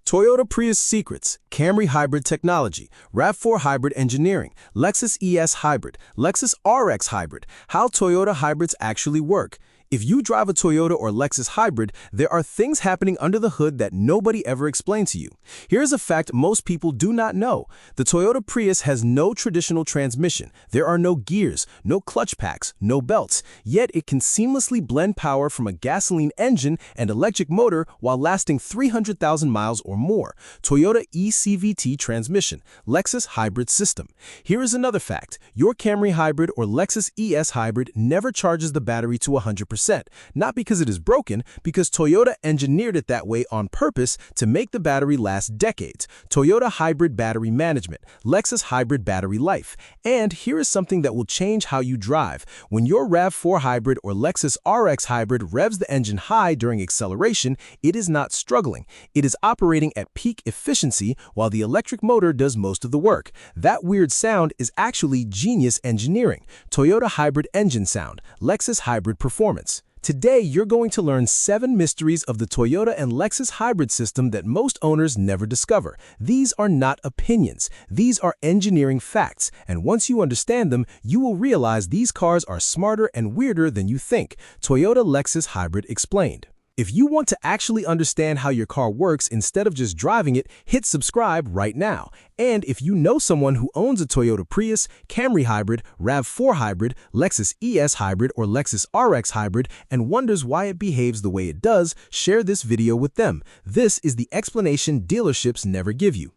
Toyota Prius secrets, Camry Hybrid technology, RAV4 Hybrid engineering, Lexus ES Hybrid, Lexus RX Hybrid, how Toyota hybrids actually work. If you drive a Toyota or Lexus hybrid, there are things happening under the hood that nobody ever explained to you. Here's a fact most people do not know. The Toyota Prius has no traditional transmission. There are no gears, no clutch packs, no belts. Yet it can seamlessly blend power from a gasoline engine and electric motor while lasting 300,000 miles or more. Toyota eCVT transmission, Lexus hybrid system. Here is another fact. Your Camry Hybrid or Lexus ES Hybrid never charges the battery to 100%. Not because it is broken, because Toyota engineered it that way on purpose to make the battery last decades. Toyota Hybrid Battery Management, Lexus Hybrid Battery Life. And here is something that will change how you drive. When your RAV4 Hybrid or Lexus RX Hybrid revs the engine high during acceleration, it is not struggling. It is operating at peak efficiency while the electric motor does most of the work. That weird sound is actually genius engineering. Toyota Hybrid Engine Sound, Lexus Hybrid Performance. Today, you're going to learn 7 mysteries of the Toyota and Lexus hybrid system that most owners never discover. These are not opinions. These are engineering facts, and once you understand them, you will realize these cars are smarter and weirder than you think. Toyota Lexus Hybrid Explained. If you want to actually understand how your car works instead of just driving it, hit subscribe right now. And if you know someone who owns a Toyota Prius, Camry Hybrid, RAV4 Hybrid, Lexus ES Hybrid, or Lexus RX Hybrid and wonders why it behaves the way it does, share this video with them. This is the explanation dealerships never give you.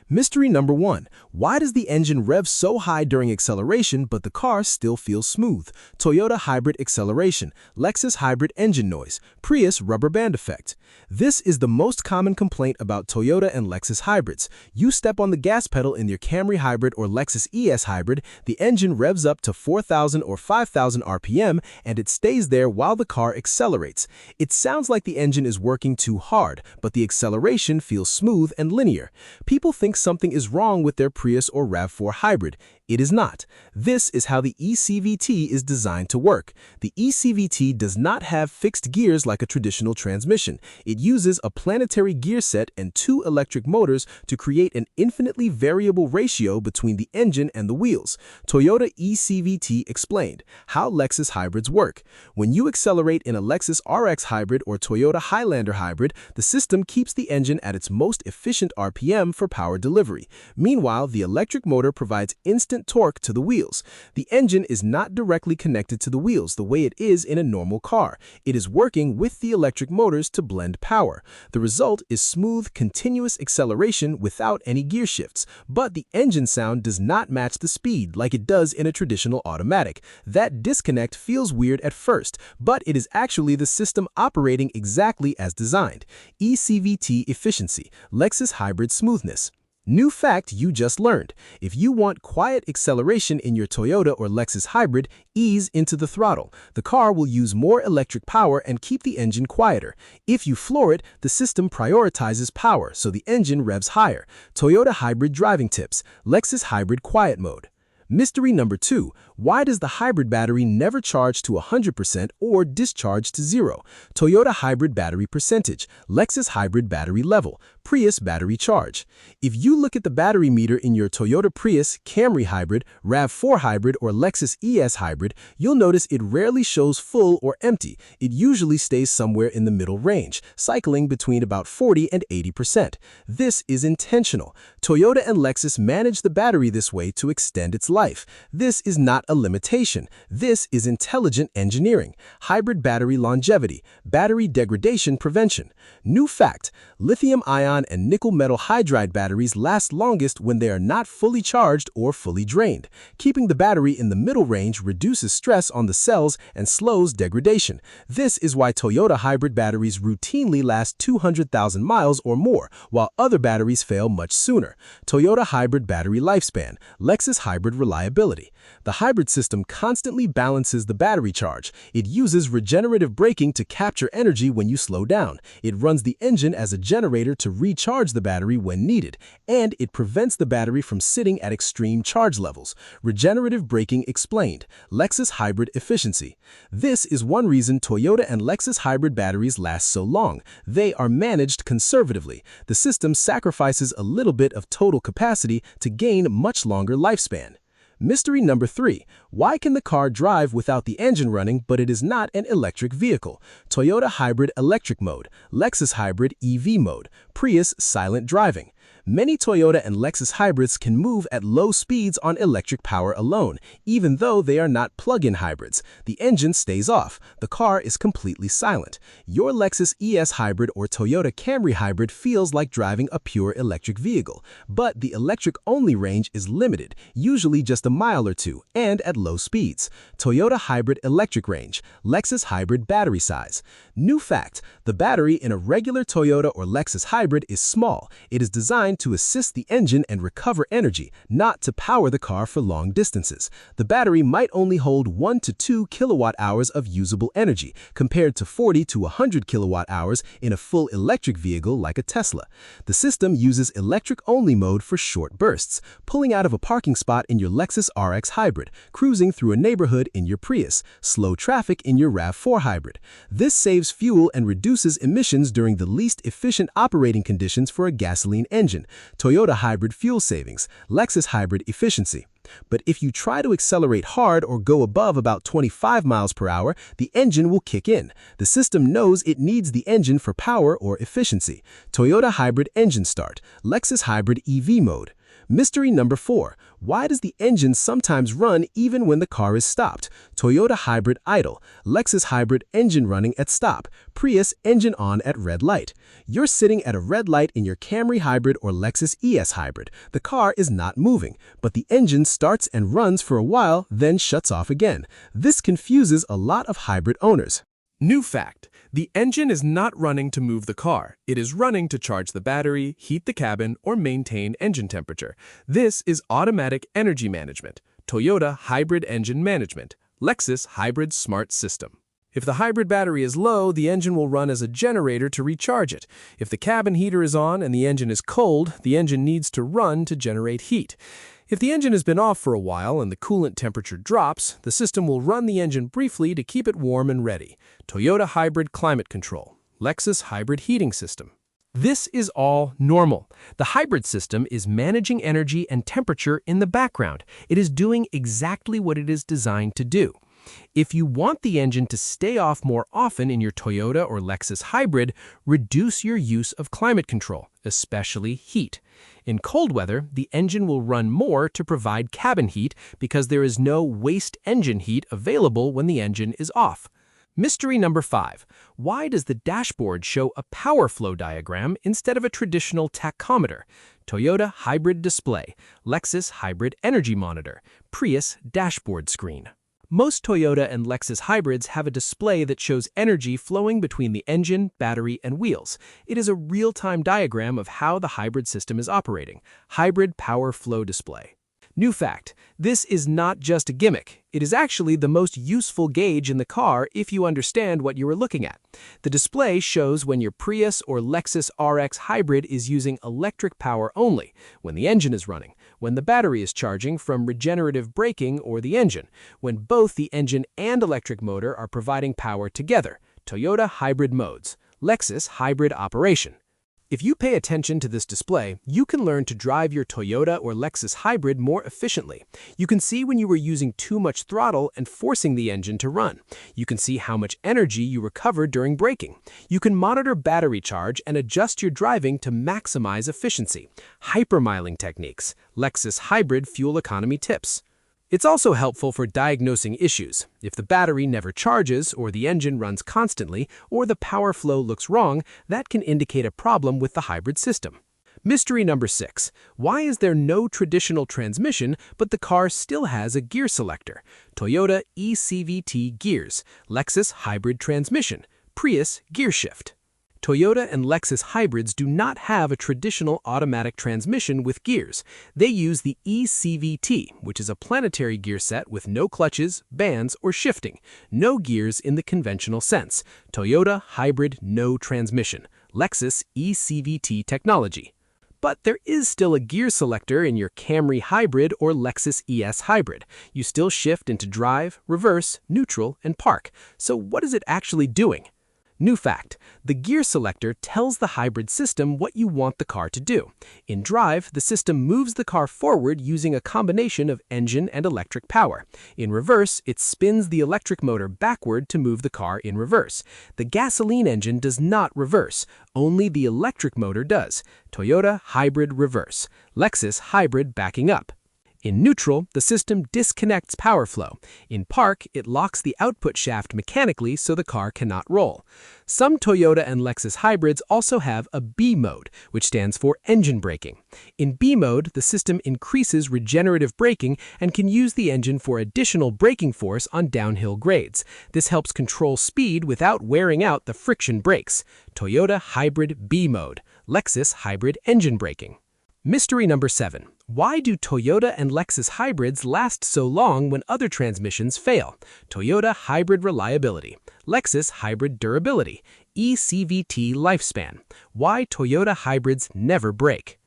Mystery number 1. Why does the engine rev so high during acceleration but the car still feels smooth? Toyota Hybrid Acceleration, Lexus Hybrid Engine Noise, Prius Rubber Band Effect. This is the most common complaint about Toyota and Lexus hybrids. You step on the gas pedal in your Camry Hybrid or Lexus ES Hybrid, the engine revs up to 4,000 or 5,000 RPM and it stays there while the car accelerates. It sounds like the engine is working too hard, but the acceleration feels smooth and linear. People think something is wrong with their Prius or RAV4 Hybrid. It is not. This is how the eCVT is designed to work. The eCVT does not have fixed gears like a traditional transmission. It uses a planetary gear set and 2 electric motors to create an infinitely variable ratio between the engine and the wheels. Toyota eCVT explained how Lexus hybrids work. When you accelerate in a Lexus RX Hybrid or Toyota Highlander Hybrid, the system keeps the engine at its most efficient RPM for power delivery. Meanwhile, the electric motor provides instant torque to the wheels. The engine is not directly connected to the wheels the way it is in a normal car. It is working with the electric motors to blend power. The result is smooth, continuous acceleration without any gear shifts, but the engine sound does not match the speed like it does in a traditional automatic. That disconnect feels weird at first, but it is actually the system operating exactly as designed. eCVT efficiency, Lexus hybrid smoothness. New fact you just learned. If you want quiet acceleration in your Toyota or Lexus hybrid, ease into the throttle. The car will use more electric power and keep the engine quieter. If you floor it, the system prioritizes power, so the engine revs higher. Toyota hybrid driving tips, Lexus hybrid quiet mode. Mystery number 2. Why does the hybrid battery never charge to 100% or discharge to 0? Toyota hybrid battery percentage, Lexus hybrid battery level, Prius battery charge. If you look at the battery meter in your Toyota Prius, Camry Hybrid, RAV4 Hybrid, or Lexus ES Hybrid, you'll notice it rarely shows full or empty. It usually stays somewhere in the middle range, cycling between about 40 and 80%. This is intentional. Toyota and Lexus manage the battery this way to extend its life. This is not a limitation. This is intelligent engineering. Hybrid battery longevity, battery degradation prevention. New fact, lithium-ion and nickel metal hydride batteries last longest when they are not fully charged or fully drained. Keeping the battery in the middle range reduces stress on the cells and slows degradation. This is why Toyota hybrid batteries routinely last 200,000 miles or more, while other batteries fail much sooner. Toyota hybrid battery lifespan, Lexus hybrid reliability. The hybrid system constantly balances the battery charge. It uses regenerative braking to capture energy when you slow down. It runs the engine as a generator to recharge the battery when needed, and it prevents the battery from sitting at extreme charge levels. Regenerative braking explained. Lexus hybrid efficiency. This is one reason Toyota and Lexus hybrid batteries last so long. They are managed conservatively. The system sacrifices a little bit of total capacity to gain much longer lifespan. Mystery number 3. Why can the car drive without the engine running, but it is not an electric vehicle? Toyota Hybrid Electric Mode, Lexus Hybrid EV Mode, Prius Silent Driving. Many Toyota and Lexus hybrids can move at low speeds on electric power alone, even though they are not plug-in hybrids. The engine stays off. The car is completely silent. Your Lexus ES Hybrid or Toyota Camry Hybrid feels like driving a pure electric vehicle, but the electric-only range is limited, usually just a mile or two, and at low speeds. Toyota Hybrid Electric Range, Lexus Hybrid Battery Size. New fact: the battery in a regular Toyota or Lexus hybrid is small. It is designed to assist the engine and recover energy, not to power the car for long distances. The battery might only hold 1 to 2 kilowatt-hours of usable energy, compared to 40 to 100 kilowatt-hours in a full electric vehicle like a Tesla. The system uses electric-only mode for short bursts, pulling out of a parking spot in your Lexus RX Hybrid, cruising through a neighborhood in your Prius, slow traffic in your RAV4 Hybrid. This saves fuel and reduces emissions during the least efficient operating conditions for a gasoline engine. Toyota Hybrid Fuel Savings, Lexus Hybrid Efficiency. But if you try to accelerate hard or go above about 25 miles per hour, the engine will kick in. The system knows it needs the engine for power or efficiency. Toyota Hybrid Engine Start, Lexus Hybrid EV Mode. Mystery number 4. Why does the engine sometimes run even when the car is stopped? Toyota Hybrid Idle, Lexus Hybrid Engine Running at Stop, Prius Engine On at Red Light. You're sitting at a red light in your Camry Hybrid or Lexus ES Hybrid. The car is not moving, but the engine starts and runs for a while, then shuts off again. This confuses a lot of hybrid owners. New fact: the engine is not running to move the car. It is running to charge the battery, heat the cabin, or maintain engine temperature. This is automatic energy management. Toyota Hybrid Engine Management, Lexus Hybrid Smart System. If the hybrid battery is low, the engine will run as a generator to recharge it. If the cabin heater is on and the engine is cold, the engine needs to run to generate heat. If the engine has been off for a while and the coolant temperature drops, the system will run the engine briefly to keep it warm and ready. Toyota Hybrid Climate Control, Lexus Hybrid Heating System. This is all normal. The hybrid system is managing energy and temperature in the background. It is doing exactly what it is designed to do. If you want the engine to stay off more often in your Toyota or Lexus hybrid, reduce your use of climate control, especially heat. In cold weather, the engine will run more to provide cabin heat because there is no waste engine heat available when the engine is off. Mystery number 5. Why does the dashboard show a power flow diagram instead of a traditional tachometer? Toyota Hybrid Display, Lexus Hybrid Energy Monitor, Prius Dashboard Screen. Most Toyota and Lexus hybrids have a display that shows energy flowing between the engine, battery, and wheels. It is a real-time diagram of how the hybrid system is operating. Hybrid Power Flow Display. New fact: this is not just a gimmick. It is actually the most useful gauge in the car if you understand what you are looking at. The display shows when your Prius or Lexus RX Hybrid is using electric power only, when the engine is running, when the battery is charging from regenerative braking or the engine, when both the engine and electric motor are providing power together. Toyota Hybrid Modes, Lexus Hybrid Operation. If you pay attention to this display, you can learn to drive your Toyota or Lexus hybrid more efficiently. You can see when you were using too much throttle and forcing the engine to run. You can see how much energy you recovered during braking. You can monitor battery charge and adjust your driving to maximize efficiency. Hypermiling techniques, Lexus Hybrid Fuel Economy Tips. It's also helpful for diagnosing issues. If the battery never charges, or the engine runs constantly, or the power flow looks wrong, that can indicate a problem with the hybrid system. Mystery number 6. Why is there no traditional transmission, but the car still has a gear selector? Toyota eCVT Gears, Lexus Hybrid Transmission, Prius Gear Shift. Toyota and Lexus hybrids do not have a traditional automatic transmission with gears. They use the eCVT, which is a planetary gear set with no clutches, bands, or shifting. No gears in the conventional sense. Toyota hybrid no transmission. Lexus eCVT technology. But there is still a gear selector in your Camry Hybrid or Lexus ES Hybrid. You still shift into drive, reverse, neutral, and park. So what is it actually doing? New fact, the gear selector tells the hybrid system what you want the car to do. In drive, the system moves the car forward using a combination of engine and electric power. In reverse, it spins the electric motor backward to move the car in reverse. The gasoline engine does not reverse, only the electric motor does. Toyota hybrid reverse, Lexus hybrid backing up. In neutral, the system disconnects power flow. In park, it locks the output shaft mechanically so the car cannot roll. Some Toyota and Lexus hybrids also have a B mode, which stands for engine braking. In B mode, the system increases regenerative braking and can use the engine for additional braking force on downhill grades. This helps control speed without wearing out the friction brakes. Toyota hybrid B mode, Lexus hybrid engine braking. Mystery number 7. Why do Toyota and Lexus hybrids last so long when other transmissions fail? Toyota hybrid reliability, Lexus hybrid durability, eCVT lifespan. Why Toyota hybrids never break?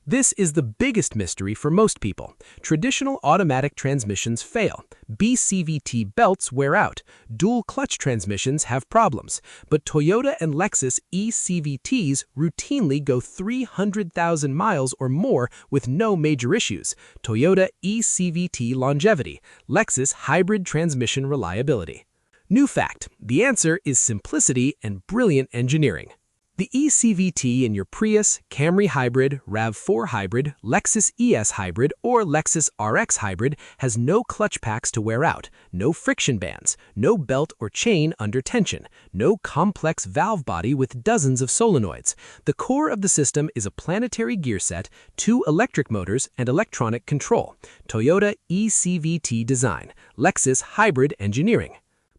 This is the biggest mystery for most people. Traditional automatic transmissions fail. eCVT belts wear out. Dual clutch transmissions have problems. But Toyota and Lexus eCVTs routinely go 300,000 miles or more with no major issues. Toyota eCVT longevity, Lexus hybrid transmission reliability. New fact, the answer is simplicity and brilliant engineering. The eCVT in your Prius, Camry Hybrid, RAV4 Hybrid, Lexus ES Hybrid, or Lexus RX Hybrid has no clutch packs to wear out, no friction bands, no belt or chain under tension, no complex valve body with dozens of solenoids. The core of the system is a planetary gear set, 2 electric motors, and electronic control. Toyota eCVT design, Lexus hybrid engineering.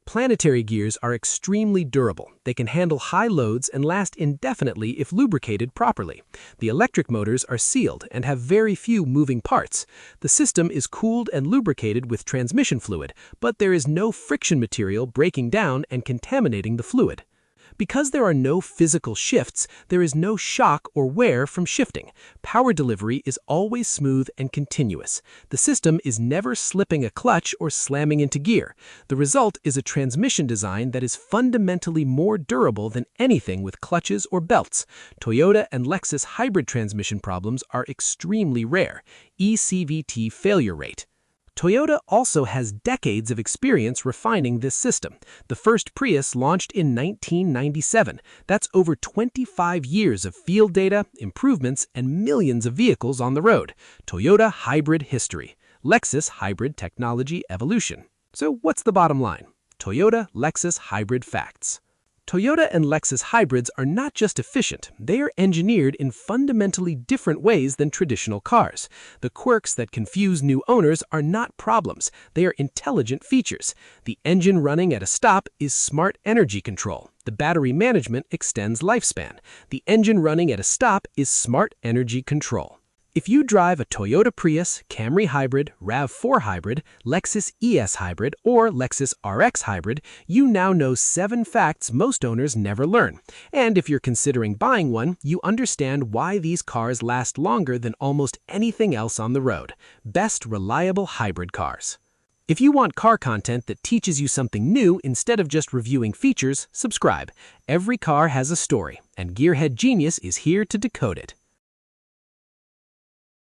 Planetary gears are extremely durable. They can handle high loads and last indefinitely if lubricated properly. The electric motors are sealed and have very few moving parts. The system is cooled and lubricated with transmission fluid, but there is no friction material breaking down and contaminating the fluid. Because there are no physical shifts, there is no shock or wear from shifting. Power delivery is always smooth and continuous. The system is never slipping a clutch or slamming into gear. The result is a transmission design that is fundamentally more durable than anything with clutches or belts. Toyota and Lexus hybrid transmission problems are extremely rare. eCVT failure rate. Toyota also has decades of experience refining this system. The first Prius launched in 1997. That's over 25 years of field data, improvements, and millions of vehicles on the road. Toyota hybrid history. Lexus hybrid technology evolution. So what's the bottom line? Toyota Lexus hybrid facts. Toyota and Lexus hybrids are not just efficient, they are engineered in fundamentally different ways than traditional cars. The quirks that confuse new owners are not problems, they are intelligent features. The engine running at a stop is smart energy control. The battery management extends lifespan. The engine running at a stop is smart energy control. If you drive a Toyota Prius, Camry Hybrid, RAV4 Hybrid, Lexus ES Hybrid, or Lexus RX Hybrid, you now know 7 facts most owners never learn. And if you're considering buying one, you understand why these cars last longer than almost anything else on the road. Best reliable hybrid cars. If you want car content that teaches you something new instead of just reviewing features, subscribe. Every car has a story, and GearHead Genius is here to decode it.